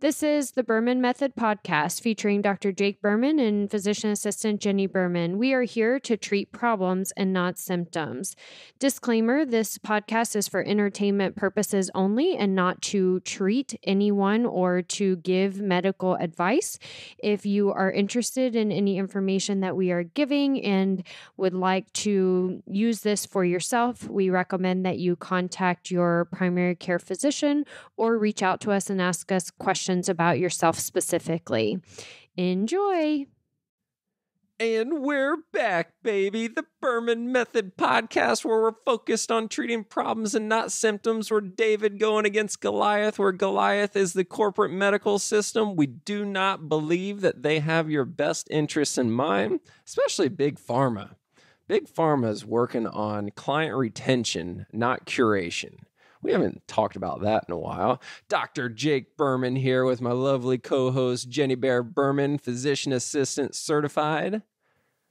This is the Berman Method podcast featuring Dr. Jake Berman and physician assistant Jenni Berman. We are here to treat problems and not symptoms. Disclaimer, this podcast is for entertainment purposes only and not to treat anyone or to give medical advice. If you are interested in any information that we are giving and would like to use this for yourself, we recommend that you contact your primary care physician or reach out to us and ask us questions about yourself specifically. Enjoy. And we're back, baby. The Berman Method podcast, where we're focused on treating problems and not symptoms. We're David going against Goliath, where Goliath is the corporate medical system. We do not believe that they have your best interests in mind, especially Big Pharma. Big Pharma is working on client retention, not curation. We haven't talked about that in a while. Dr. Jake Berman here with my lovely co-host, Jenni Berman, physician assistant certified.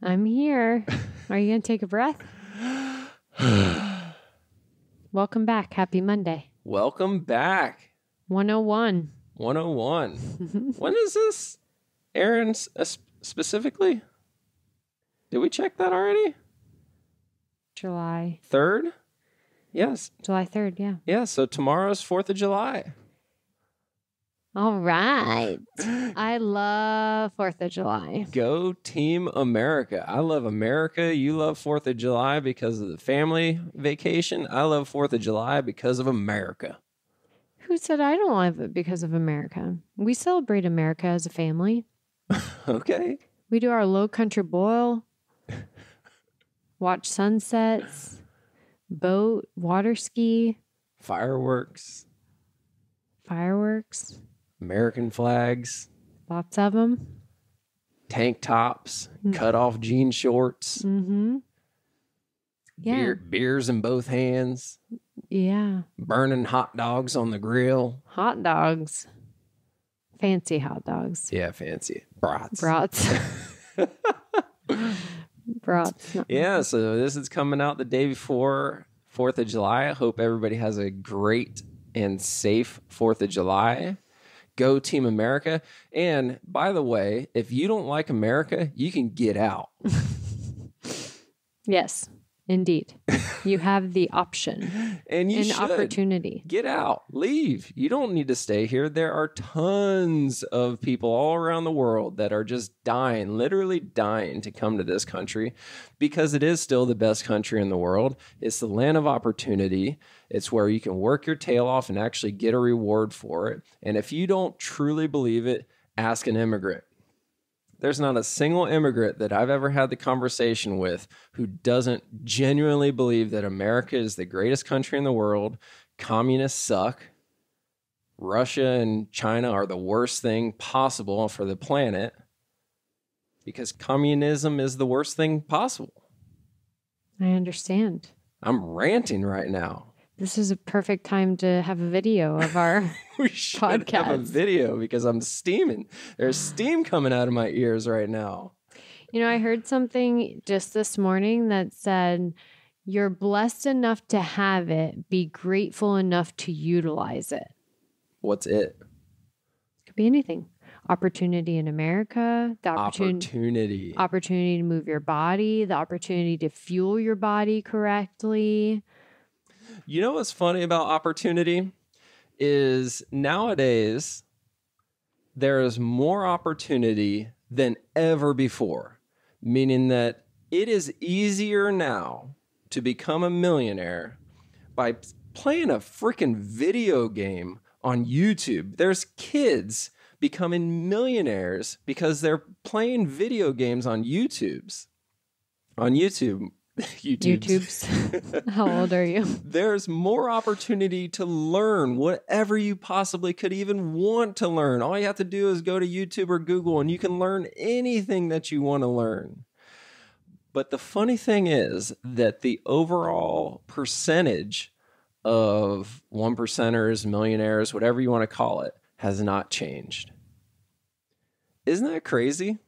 I'm here. Are you going to take a breath? Welcome back. Happy Monday. Welcome back. 101. 101. When is this airing specifically? Did we check that already? July 3rd? Yes. July 3rd, yeah. Yeah, so tomorrow's 4th of July. All right. I love 4th of July. Go Team America. I love America. You love 4th of July because of the family vacation. I love 4th of July because of America. Who said I don't love it because of America? We celebrate America as a family. Okay. We do our low country boil, watch sunsets, boat, water ski, fireworks, American flags, lots of them, tank tops, cut off jean shorts, yeah, beers in both hands, yeah, burning hot dogs on the grill, hot dogs, fancy hot dogs, yeah, fancy brats. Brats. Yeah, so this is coming out the day before 4th of July. I hope everybody has a great and safe 4th of July. Go Team America. And by the way, if you don't like America, you can get out. Yes, indeed. You have the option and you should opportunity. Get out. Leave. You don't need to stay here. There are tons of people all around the world that are just dying, literally dying to come to this country because it is still the best country in the world. It's the land of opportunity. It's where you can work your tail off and actually get a reward for it. And if you don't truly believe it, ask an immigrant. There's not a single immigrant that I've ever had the conversation with who doesn't genuinely believe that America is the greatest country in the world. Communists suck. Russia and China are the worst thing possible for the planet because communism is the worst thing possible. I understand. I'm ranting right now. This is a perfect time to have a video of our we should podcast. Have a video because I'm steaming. There's steam coming out of my ears right now. You know, I heard something just this morning that said, you're blessed enough to have it. Be grateful enough to utilize it. What's it? Could be anything. Opportunity in America, the opportunity to move your body, the opportunity to fuel your body correctly. You know what's funny about opportunity is nowadays there is more opportunity than ever before, meaning that it is easier now to become a millionaire by playing a freaking video game on YouTube. There's kids becoming millionaires because they're playing video games on YouTubes. YouTubes. How old are you? There's more opportunity to learn whatever you possibly could even want to learn. All you have to do is go to YouTube or Google and you can learn anything that you want to learn. But the funny thing is that the overall percentage of 1%ers, millionaires, whatever you want to call it, has not changed. Isn't that crazy?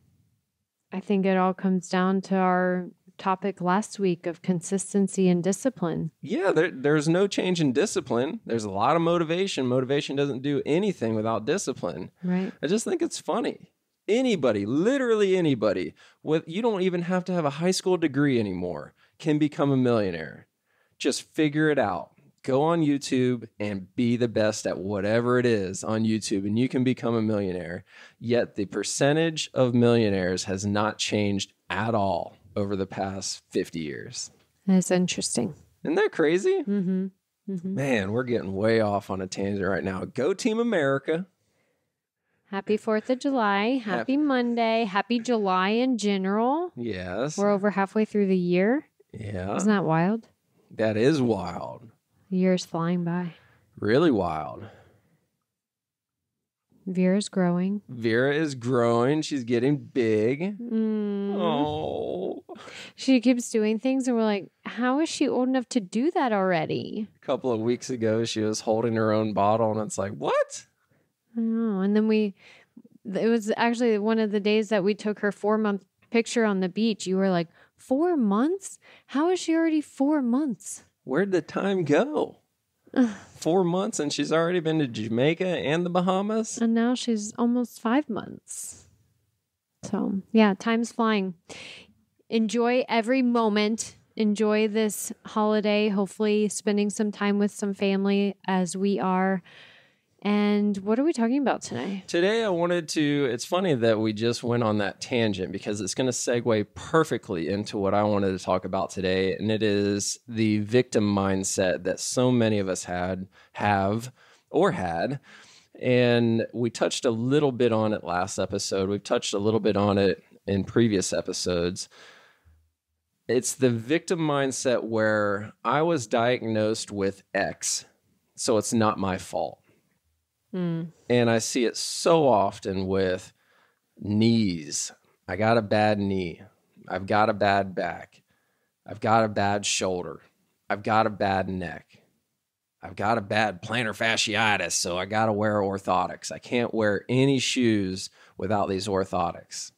I think it all comes down to our topic last week of consistency and discipline. Yeah, there's no change in discipline. There's a lot of motivation. Motivation doesn't do anything without discipline. Right. I just think it's funny. Anybody, literally anybody, you don't even have to have a high school degree anymore, can become a millionaire. Just figure it out. Go on YouTube and be the best at whatever it is on YouTube, and you can become a millionaire. Yet the percentage of millionaires has not changed at all over the past 50 years. That's interesting. Isn't that crazy? Mm-hmm. Mm-hmm. Man, we're getting way off on a tangent right now. Go Team America. Happy 4th of July. Happy Monday. Happy July in general. Yes. We're over halfway through the year. Yeah. Isn't that wild? That is wild. The year's flying by. Really wild. Vera's growing. Vera is growing. She's getting big. Mm. Oh. She keeps doing things and we're like, how is she old enough to do that already? A couple of weeks ago, she was holding her own bottle, and it's like, what? I know. And then it was actually one of the days that we took her 4-month picture on the beach. You were like, 4 months? How is she already 4 months? Where'd the time go? 4 months and she's already been to Jamaica and the Bahamas? And now she's almost 5 months. So, yeah, time's flying. Enjoy every moment. Enjoy this holiday. Hopefully spending some time with some family as we are. And what are we talking about today? Today it's funny that we just went on that tangent because it's going to segue perfectly into what I wanted to talk about today. And it is the victim mindset that so many of us had. And we touched a little bit on it last episode. We've touched a little bit on it in previous episodes. It's the victim mindset where I was diagnosed with X, so it's not my fault. And I see it so often with knees. I got a bad knee. I've got a bad back. I've got a bad shoulder. I've got a bad neck. I've got a bad plantar fasciitis, so I got to wear orthotics. I can't wear any shoes without these orthotics.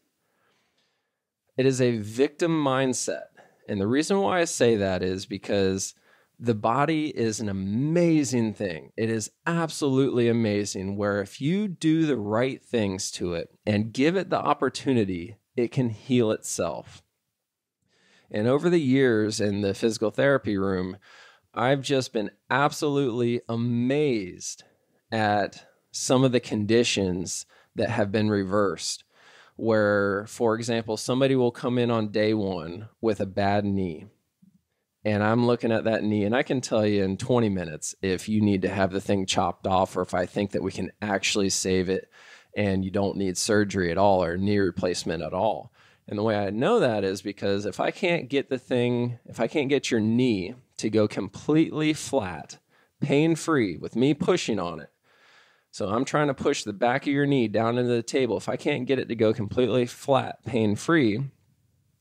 It is a victim mindset. And the reason why I say that is because the body is an amazing thing. It is absolutely amazing where if you do the right things to it and give it the opportunity, it can heal itself. And over the years in the physical therapy room, I've just been absolutely amazed at some of the conditions that have been reversed. Where, for example, somebody will come in on day one with a bad knee. And I'm looking at that knee, and I can tell you in 20 minutes if you need to have the thing chopped off or if I think that we can actually save it and you don't need surgery at all or knee replacement at all. And the way I know that is because if I can't get your knee to go completely flat, pain-free with me pushing on it, so I'm trying to push the back of your knee down into the table. If I can't get it to go completely flat, pain-free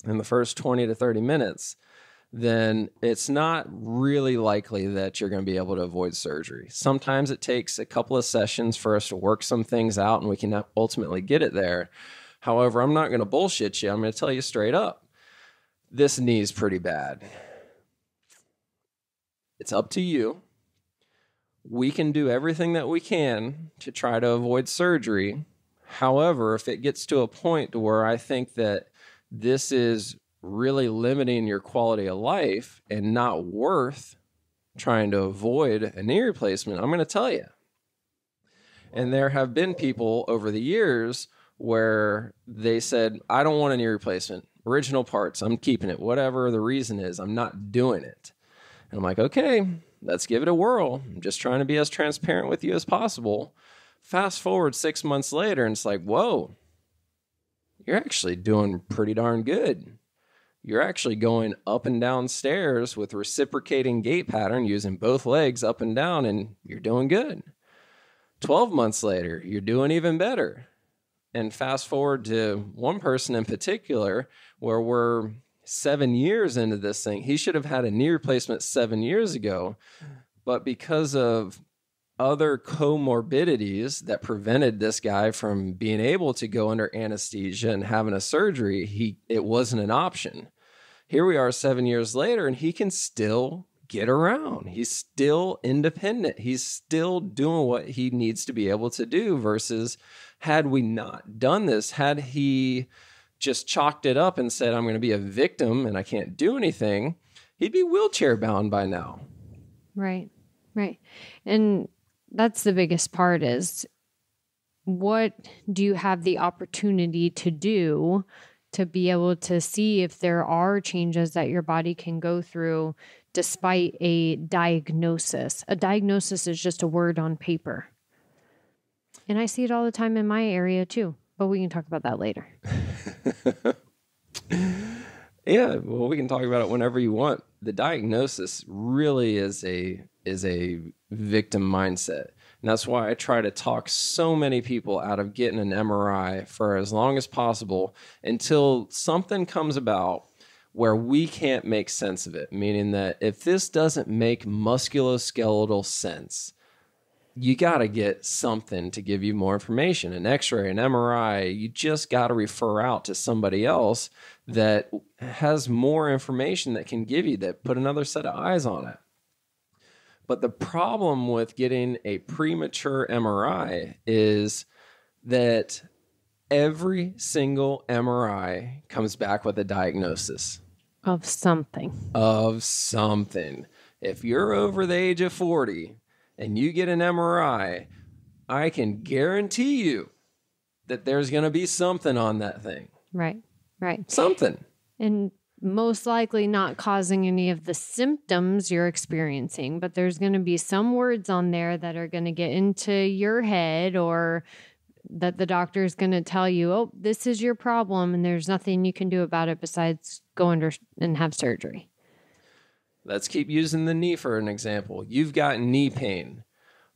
in the first 20 to 30 minutes, then it's not really likely that you're going to be able to avoid surgery. Sometimes it takes a couple of sessions for us to work some things out and we can ultimately get it there. However, I'm not going to bullshit you. I'm going to tell you straight up. This knee is pretty bad. It's up to you. We can do everything that we can to try to avoid surgery. However, if it gets to a point where I think that this is really limiting your quality of life and not worth trying to avoid a knee replacement, I'm going to tell you. And there have been people over the years where they said, I don't want a knee replacement. Original parts, I'm keeping it. Whatever the reason is, I'm not doing it. And I'm like, okay, let's give it a whirl. I'm just trying to be as transparent with you as possible. Fast forward 6 months later, and it's like, whoa, you're actually doing pretty darn good. You're actually going up and down stairs with reciprocating gait pattern using both legs up and down, and you're doing good. 12 months later, you're doing even better. And fast forward to one person in particular where we're 7 years into this thing. He should have had a knee replacement 7 years ago, but because of other comorbidities that prevented this guy from being able to go under anesthesia and having a surgery, it wasn't an option. Here we are 7 years later, and he can still get around. He's still independent. He's still doing what he needs to be able to do, versus had we not done this, had he just chalked it up and said, I'm going to be a victim and I can't do anything, he'd be wheelchair bound by now. Right. And that's the biggest part, is what do you have the opportunity to do to be able to see if there are changes that your body can go through despite a diagnosis. A diagnosis is just a word on paper. And I see it all the time in my area too, but we can talk about that later. Yeah, well, we can talk about it whenever you want. The diagnosis really is a victim mindset. And that's why I try to talk so many people out of getting an MRI for as long as possible until something comes about where we can't make sense of it. Meaning that if this doesn't make musculoskeletal sense, you got to get something to give you more information. An X-ray, an MRI, you just got to refer out to somebody else that has more information that can give you that, put another set of eyes on it. But the problem with getting a premature MRI is that every single MRI comes back with a diagnosis. Of something. If you're over the age of 40 and you get an MRI, I can guarantee you that there's going to be something on that thing. Right. Something. And most likely not causing any of the symptoms you're experiencing, but there's going to be some words on there that are going to get into your head, or that the doctor is going to tell you, oh, this is your problem, and there's nothing you can do about it besides go under and have surgery. Let's keep using the knee for an example. You've got knee pain.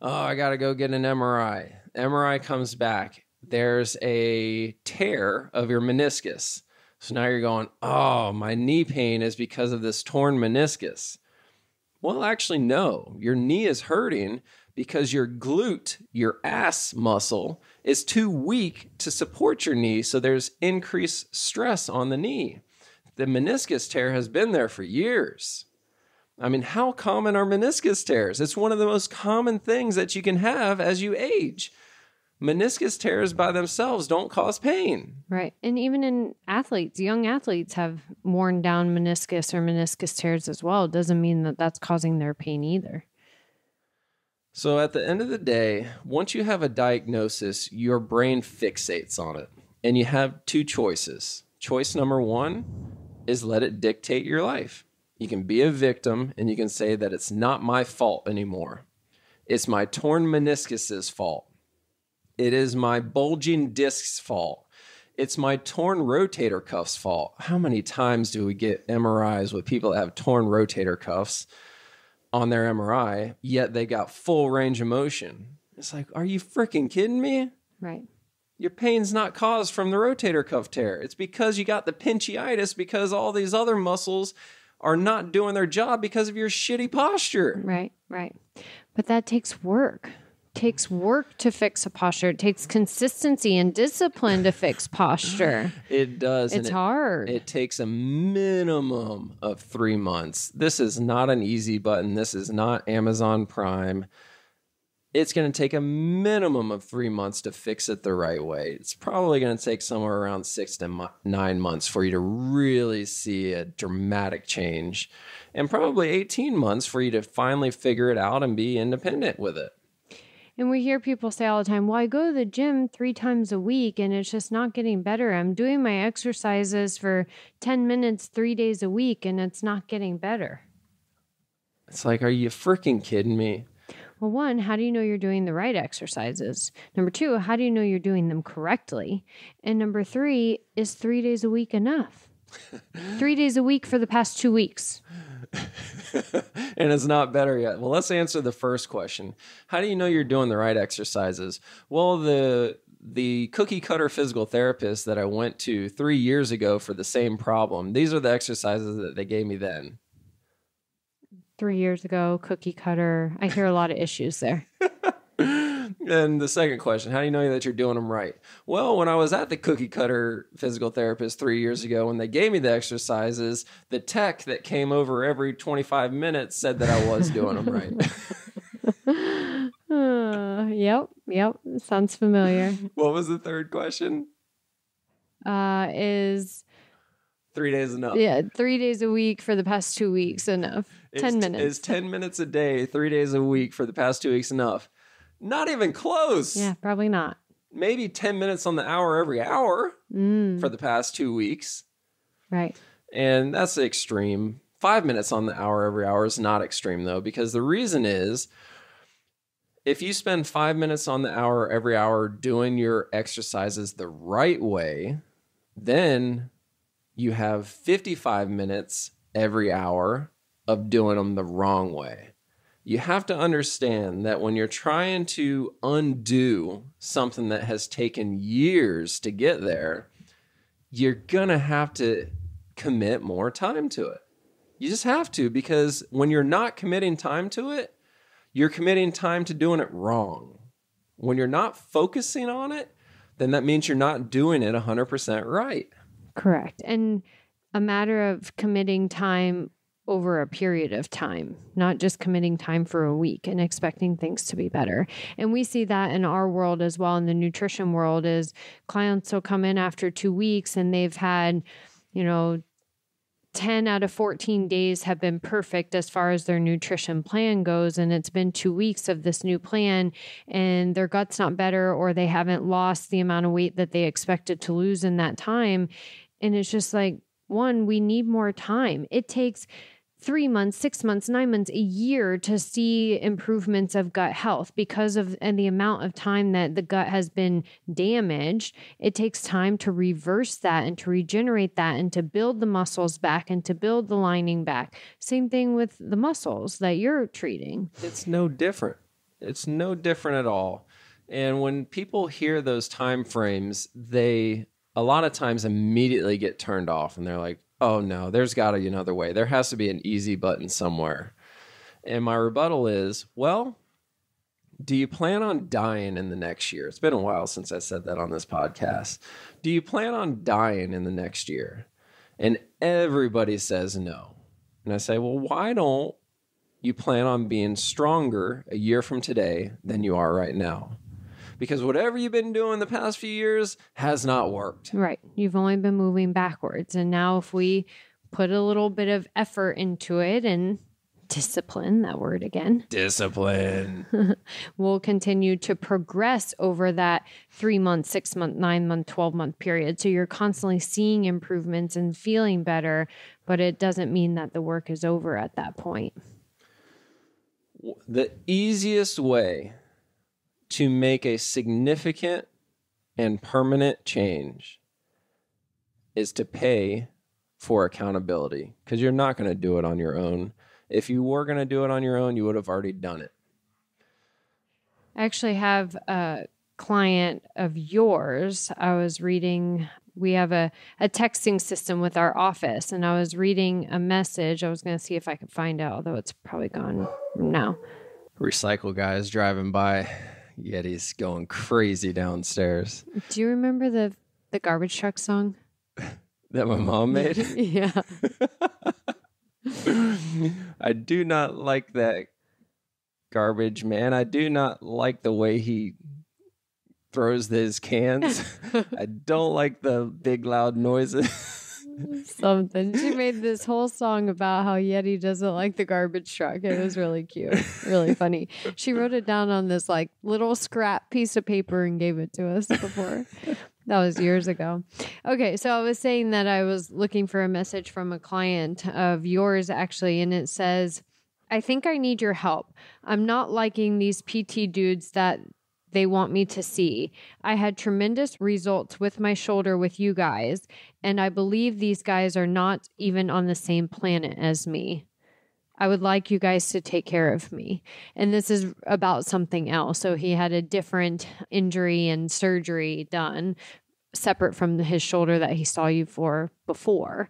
Oh, I got to go get an MRI. MRI comes back. There's a tear of your meniscus. So now you're going, oh, my knee pain is because of this torn meniscus. Well, actually, no. Your knee is hurting because your glute, your ass muscle, is too weak to support your knee. So there's increased stress on the knee. The meniscus tear has been there for years. I mean, how common are meniscus tears? It's one of the most common things that you can have as you age. Meniscus tears by themselves don't cause pain. Right. And even in athletes, young athletes have worn down meniscus or meniscus tears as well. It doesn't mean that that's causing their pain either. So at the end of the day, once you have a diagnosis, your brain fixates on it. And you have two choices. Choice number one is let it dictate your life. You can be a victim and you can say that it's not my fault anymore. It's my torn meniscus's fault. It is my bulging disc's fault. It's my torn rotator cuff's fault. How many times do we get MRIs with people that have torn rotator cuffs on their MRI, yet they got full range of motion? It's like, are you freaking kidding me? Right. Your pain's not caused from the rotator cuff tear. It's because you got the pinchiitis because all these other muscles are not doing their job because of your shitty posture. Right. But that takes work. Takes work to fix a posture. It takes consistency and discipline to fix posture. It does. It's hard. It takes a minimum of 3 months. This is not an easy button. This is not Amazon Prime. It's going to take a minimum of 3 months to fix it the right way. It's probably going to take somewhere around 6 to 9 months for you to really see a dramatic change, and probably 18 months for you to finally figure it out and be independent with it. And we hear people say all the time, well, I go to the gym 3 times a week and it's just not getting better. I'm doing my exercises for 10 minutes, 3 days a week, and it's not getting better. It's like, are you freaking kidding me? Well, one, how do you know you're doing the right exercises? Number 2, how do you know you're doing them correctly? And number 3, is 3 days a week enough? 3 days a week for the past 2 weeks. And it's not better yet. Well, let's answer the first question. How do you know you're doing the right exercises? Well, the cookie cutter physical therapist that I went to 3 years ago for the same problem, these are the exercises that they gave me then. 3 years ago, cookie cutter. I hear a lot of issues there. And the second question, how do you know that you're doing them right? Well, when I was at the cookie cutter physical therapist 3 years ago, when they gave me the exercises, the tech that came over every 25 minutes said that I was doing them right. Yep. Sounds familiar. What was the third question? Is 3 days enough? Yeah, 3 days a week for the past 2 weeks enough. 10 minutes. Is 10 minutes a day, 3 days a week for the past 2 weeks enough? Not even close. Yeah, probably not. Maybe 10 minutes on the hour every hour for the past 2 weeks. Right. And that's extreme. 5 minutes on the hour every hour is not extreme, though, because the reason is if you spend 5 minutes on the hour every hour doing your exercises the right way, then you have 55 minutes every hour of doing them the wrong way. You have to understand that when you're trying to undo something that has taken years to get there, you're going to have to commit more time to it. You just have to, because when you're not committing time to it, you're committing time to doing it wrong. When you're not focusing on it, then that means you're not doing it 100% right. Correct. And a matter of committing time over a period of time, not just committing time for a week and expecting things to be better. And we see that in our world as well, in the nutrition world, is clients will come in after 2 weeks and they've had, 10 out of 14 days have been perfect as far as their nutrition plan goes. And it's been 2 weeks of this new plan and their gut's not better, or they haven't lost the amount of weight that they expected to lose in that time. And it's just like, one, we need more time. It takes 3 months, 6 months, 9 months, a year to see improvements of gut health because of and the amount of time that the gut has been damaged. It takes time to reverse that and to regenerate that and to build the muscles back and to build the lining back. Same thing with the muscles that you're treating. It's no different. It's no different at all. And when people hear those time frames, they a lot of times immediately get turned off and they're like, oh no, there's got to be another way. There has to be an easy button somewhere. And my rebuttal is, well, do you plan on dying in the next year? It's been a while since I said that on this podcast. Do you plan on dying in the next year? And everybody says no. And I say, well, why don't you plan on being stronger a year from today than you are right now? Because whatever you've been doing the past few years has not worked. Right. You've only been moving backwards. And now if we put a little bit of effort into it and discipline, that word again. Discipline. We'll continue to progress over that 3 month, 6 month, 9 month, 12-month period. So you're constantly seeing improvements and feeling better, but it doesn't mean that the work is over at that point. The easiest way to make a significant and permanent change is to pay for accountability, because you're not going to do it on your own. If you were going to do it on your own, you would have already done it. I actually have a client of yours. I was reading, we have a texting system with our office, and I was reading a message. I was going to see if I could find out, although it's probably gone now. Recycle guys driving by. Yeti's going crazy downstairs. Do you remember the garbage truck song? That my mom made? Yeah. I do not like that garbage man. I do not like the way he throws his cans. I don't like the big loud noises. Something. She made this whole song about how Yeti doesn't like the garbage truck. It was really cute, really funny. She wrote it down on this like little scrap piece of paper and gave it to us before. That was years ago. Okay, so I was saying that I was looking for a message from a client of yours actually, and it says, I think I need your help. I'm not liking these PT dudes that they want me to see. I had tremendous results with my shoulder with you guys, and I believe these guys are not even on the same planet as me. I would like you guys to take care of me. And this is about something else. So he had a different injury and surgery done separate from his shoulder that he saw you for before.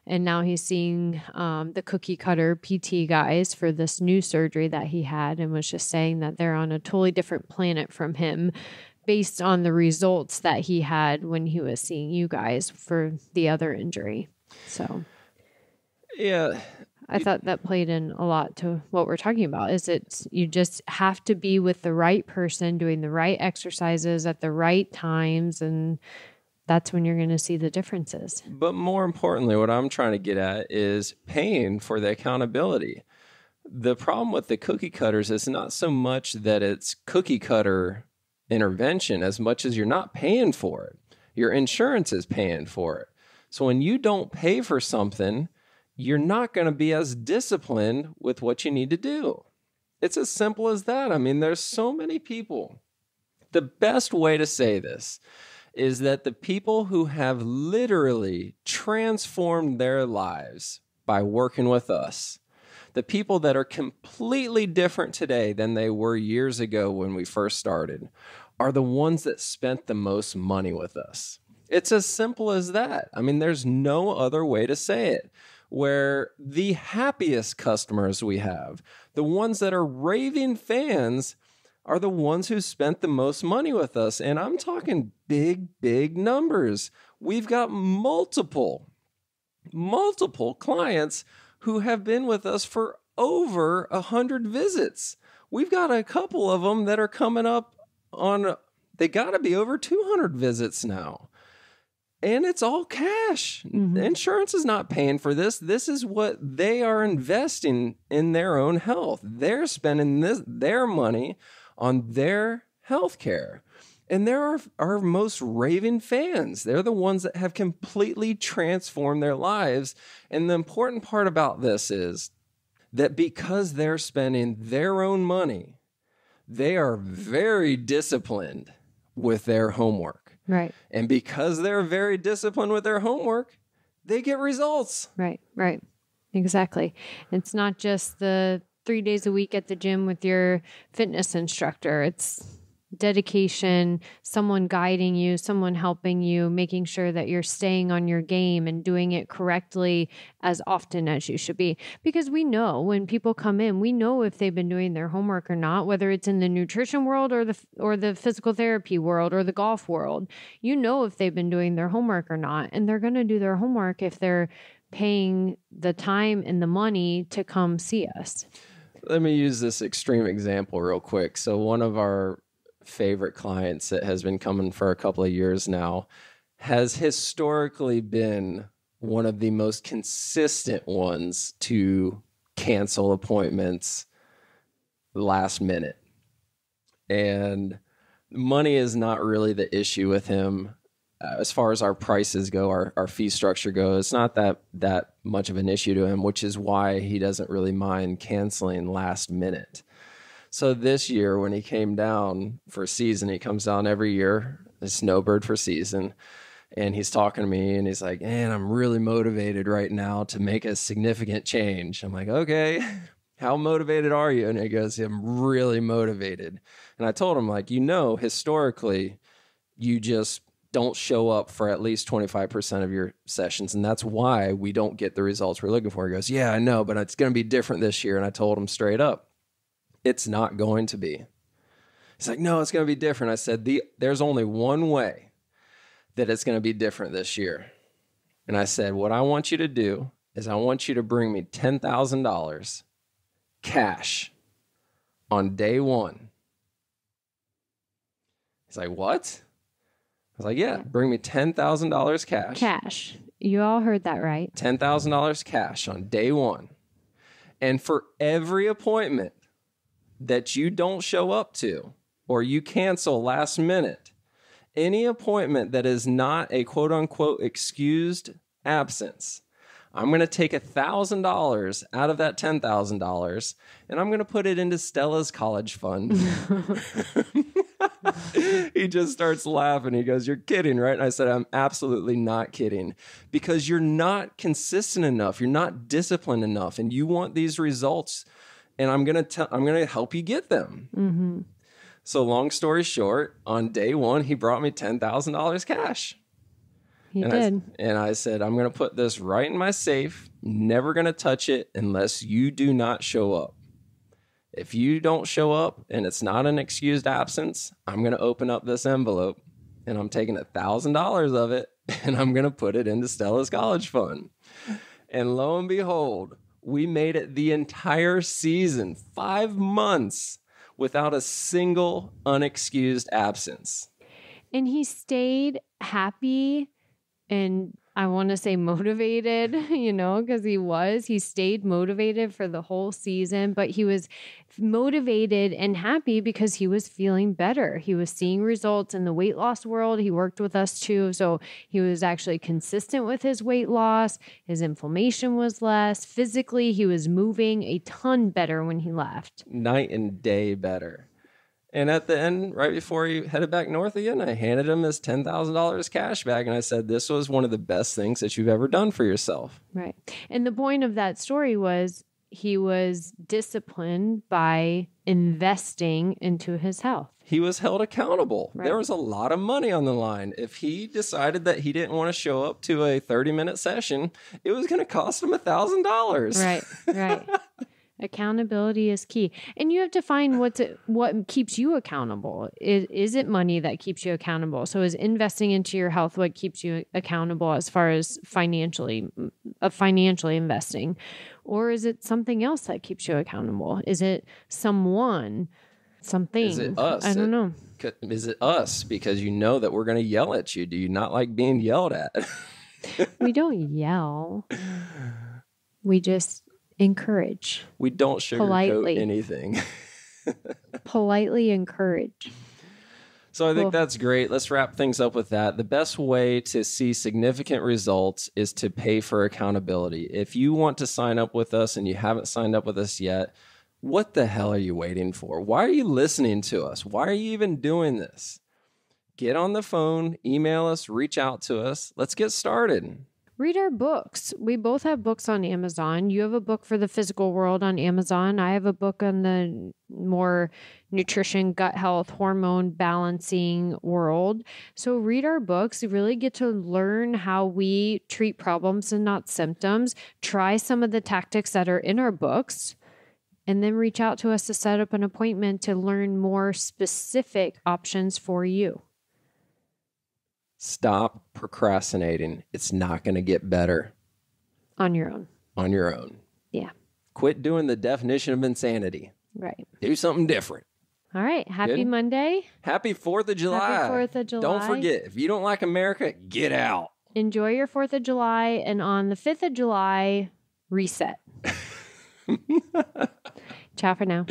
And now he's seeing the cookie cutter PT guys for this new surgery that he had, and was just saying that they're on a totally different planet from him based on the results that he had when he was seeing you guys for the other injury. So, yeah. I thought that played in a lot to what we're talking about. You just have to be with the right person, doing the right exercises at the right times, and that's when you're going to see the differences. But more importantly, what I'm trying to get at is paying for the accountability. The problem with the cookie cutters is not so much that it's cookie cutter intervention as much as you're not paying for it. Your insurance is paying for it. So when you don't pay for something, you're not going to be as disciplined with what you need to do. It's as simple as that. I mean, there's so many people. The best way to say this is that the people who have literally transformed their lives by working with us, the people that are completely different today than they were years ago when we first started, are the ones that spent the most money with us. It's as simple as that. I mean, there's no other way to say it. Where the happiest customers we have, the ones that are raving fans, are the ones who spent the most money with us. And I'm talking big, big numbers. We've got multiple clients who have been with us for over 100 visits. We've got a couple of them that are coming up on, they got to be over 200 visits now. And it's all cash. Mm-hmm. Insurance is not paying for this. This is what they are investing in their own health. They're spending their money on their health care. And they're our most raving fans. They're the ones that have completely transformed their lives. And the important part about this is that because they're spending their own money, they are very disciplined with their homework. Right. And because they're very disciplined with their homework, they get results. Right. Exactly. It's not just the 3 days a week at the gym with your fitness instructor. It's dedication, someone guiding you, someone helping you, making sure that you're staying on your game and doing it correctly as often as you should be. Because we know when people come in, we know if they've been doing their homework or not, whether it's in the nutrition world or the physical therapy world or the golf world. You know if they've been doing their homework or not, and they're going to do their homework if they're paying the time and the money to come see us. Let me use this extreme example real quick. So one of our favorite clients that has been coming for a couple of years now has historically been one of the most consistent ones to cancel appointments last minute. And money is not really the issue with him. As far as our prices go, our fee structure goes, it's not that much of an issue to him, which is why he doesn't really mind canceling last minute. So this year, when he came down for season, he comes down every year, a snowbird for season, and he's talking to me, and he's like, man, I'm really motivated right now to make a significant change. I'm like, okay, how motivated are you? And he goes, I'm really motivated. And I told him, like, historically, you just don't show up for at least 25% of your sessions, and that's why we don't get the results we're looking for. He goes, yeah, I know, but it's going to be different this year. And I told him straight up, it's not going to be. He's like, no, it's going to be different. I said, there's only one way that it's going to be different this year. And I said, what I want you to do is I want you to bring me $10,000 cash on day one. He's like, what? I was like, yeah, bring me $10,000 cash. Cash. You all heard that right. $10,000 cash on day one. And for every appointment that you don't show up to or you cancel last minute, any appointment that is not a quote unquote excused absence, I'm going to take $1,000 out of that $10,000 and I'm going to put it into Stella's college fund. He just starts laughing. He goes, you're kidding, right? And I said, I'm absolutely not kidding, because you're not consistent enough. You're not disciplined enough, and you want these results. And I'm going to help you get them. Mm-hmm. So long story short, on day one, he brought me $10,000 cash. He did. And I said, I'm going to put this right in my safe, never going to touch it unless you do not show up. If you don't show up and it's not an excused absence, I'm going to open up this envelope and I'm taking $1,000 of it and I'm going to put it into Stella's college fund. And lo and behold, we made it the entire season, 5 months, without a single unexcused absence. And he stayed happy and I want to say motivated, because he stayed motivated for the whole season, but he was motivated and happy because he was feeling better. He was seeing results in the weight loss world. He worked with us too. So he was actually consistent with his weight loss. His inflammation was less. Physically, he was moving a ton better when he left. Night and day better. And at the end, right before he headed back north again, I handed him his $10,000 cash back. And I said, this was one of the best things that you've ever done for yourself. Right. And the point of that story was he was disciplined by investing into his health. He was held accountable. Right. There was a lot of money on the line. If he decided that he didn't want to show up to a 30-minute session, it was going to cost him $1,000. Right. Accountability is key. And you have to find what keeps you accountable. Is it money that keeps you accountable? So is investing into your health what keeps you accountable as far as financially investing? Or is it something else that keeps you accountable? Is it something? Is it us? I don't know. Is it us? Because you know that we're going to yell at you. Do you not like being yelled at? We don't yell. We just encourage. We don't sugarcoat anything. Politely encourage. So I think that's great. Let's wrap things up with that. The best way to see significant results is to pay for accountability. If you want to sign up with us and you haven't signed up with us yet, what the hell are you waiting for? Why are you listening to us? Why are you even doing this? Get on the phone, email us, reach out to us. Let's get started. Read our books. We both have books on Amazon. You have a book for the physical world on Amazon. I have a book on the more nutrition, gut health, hormone balancing world. So read our books. You really get to learn how we treat problems and not symptoms. Try some of the tactics that are in our books, and then reach out to us to set up an appointment to learn more specific options for you. Stop procrastinating. It's not going to get better. On your own. On your own. Yeah. Quit doing the definition of insanity. Right. Do something different. All right. Happy Good? Monday. Happy 4th of July. Happy 4th of July. Don't forget, if you don't like America, get out. Enjoy your 4th of July. And on the 5th of July, reset. Ciao for now.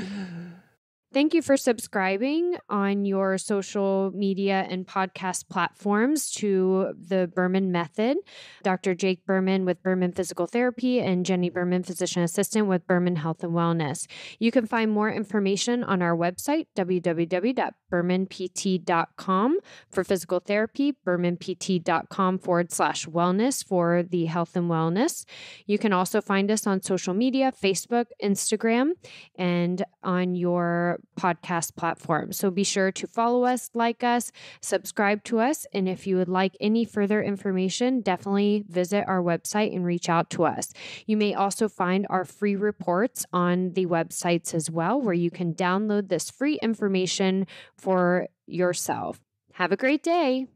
Thank you for subscribing on your social media and podcast platforms to the Berman Method. Dr. Jake Berman with Berman Physical Therapy and Jenni Berman, Physician Assistant with Berman Health and Wellness. You can find more information on our website, www.bermanpt.com for physical therapy, bermanpt.com/wellness for the health and wellness. You can also find us on social media, Facebook, Instagram, and on your podcast platform. So be sure to follow us, like us, subscribe to us. And if you would like any further information, definitely visit our website and reach out to us. You may also find our free reports on the websites as well, where you can download this free information for yourself. Have a great day.